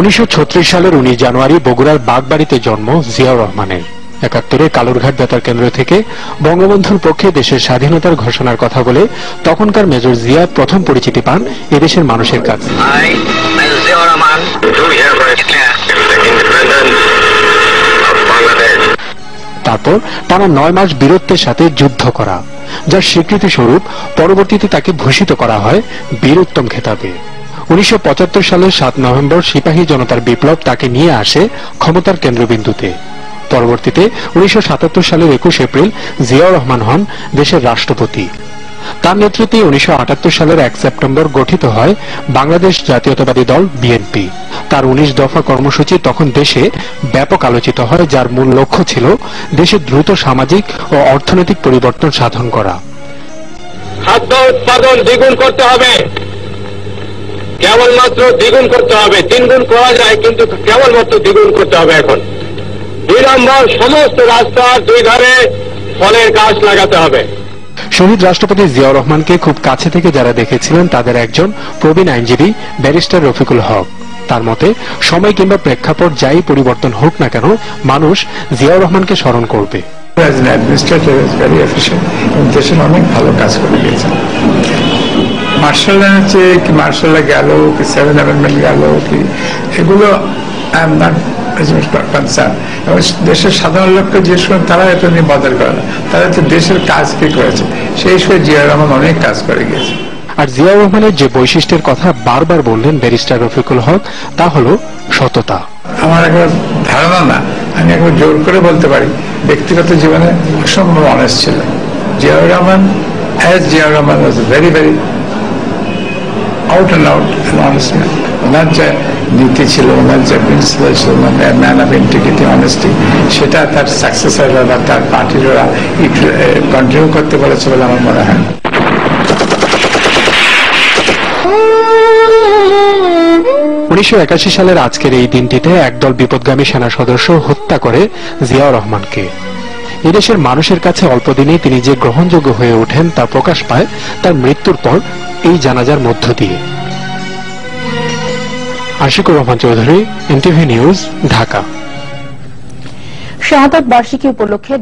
1936 সালের 19 জানুয়ারি বগুড়ার বাগবাড়িতে জন্ম জিয়াউর রহমানের। 71-এ কালুরঘাট বেতার কেন্দ্র থেকে বঙ্গবন্ধুর পক্ষে দেশের স্বাধীনতার ঘোষণার কথা বলে তখনকার মেজর জিয়া প্রথম পরিচিতি পান এদেশের মানুষের কাছে। তারপর টানা 9 মাস বীরত্বের সাথে যুদ্ধ করা, যার স্বীকৃতি স্বরূপ পরবর্তীতে তাকে ভূষিত করা হয় বীরোত্তম খেতাবে। 1975 সালের 7 নভেম্বর সিপাহী জনতার বিপ্লব তাকে নিয়ে আসে ক্ষমতার কেন্দ্রবিন্দুতে। পরবর্তীতে 1977 সালের 21 এপ্রিল জিয়াউর রহমান হন দেশের রাষ্ট্রপতি। তার নেতৃত্বে 1978 সালের 1 সেপ্টেম্বর গঠিত হয় বাংলাদেশ জাতীয়তাবাদী দল বিএনপি। তার 19 দফা কর্মসূচি তখন দেশে ব্যাপক আলোচিত হয়, যার মূল লক্ষ্য ছিল দেশে দ্রুত সামাজিক ও অর্থনৈতিক পরিবর্তন সাধন করা। খাদ্য উৎপাদন দ্বিগুণ করতে হবে, কেবলমাত্র দ্বিগুণ করতে হবে। 3 গুণ করা যায়, কিন্তু কেবলমাত্র দ্বিগুণ করতে হবে। এখন 2 নম্বর, সমস্ত রাস্তার 2 ধারে ফলের গাছ লাগাতে হবে। শহীদ রাষ্ট্রপতি জিয়াউর রহমানকে খুব কাছে থেকে যারা দেখেছিলেন তাদের একজন প্রবীণ আইনজীবী ব্যারিস্টার রফিকুল হক। তার মতে, সময় কিংবা প্রেক্ষাপট যাই পরিবর্তন হোক না কেন, মানুষ জিয়াউর রহমানকে স্মরণ করবে। দেশের অনেক ভালো কাজ করে গেছেন। মার্শাল হচ্ছে কি, মার্শাল গেল কি, 7 অ্যামেন্ডমেন্ট গেল কি, এগুলো আই এম নট কনসার্ন। এবং দেশের সাধারণ লোককে যে সময় তারা এটা নিয়ে বদল করে না, তারা তো দেশের কাজ কি করেছে সেই সময় জিয়াউর রহমান অনেক কাজ করে গেছে। আর জিয়াউর রহমানের যে বৈশিষ্ট্যের কথা বারবার বললেন ব্যারিস্টার রফিকুল হক, তা হলো সততা। আমার একবার ধারণা না, আমি একবার জোর করে বলতে পারি, ব্যক্তিগত জীবনে অসম্ভব অনেস্ট ছিল Ziaur Rahman. Ziaur Rahman was very very out and out honest man. ওনার যে নীতি ছিল, ওনার যে প্রিন্সিপাল ছিল, ম্যান অফ ইন্টিগ্রিটি, অনেস্টি, সেটা তার সাকসেসররা বা তার পার্টিরা কন্টিনিউ করতে বলেছে বলে আমার মনে হয়। 1981 সালের আজকের এই দিনটিতে একদল বিপদগামী সেনা সদস্য হত্যা করে জিয়াউর রহমানকে। এদেশের মানুষের কাছে অল্প দিনেই তিনি যে গ্রহণযোগ্য হয়ে ওঠেন তা প্রকাশ পায় তার মৃত্যুর পর এই জানাজার মধ্য দিয়ে। Ashiqur Rahman Chowdhury, NTV news, Dhaka. শাহাদাত বার্ষিকী উপলক্ষে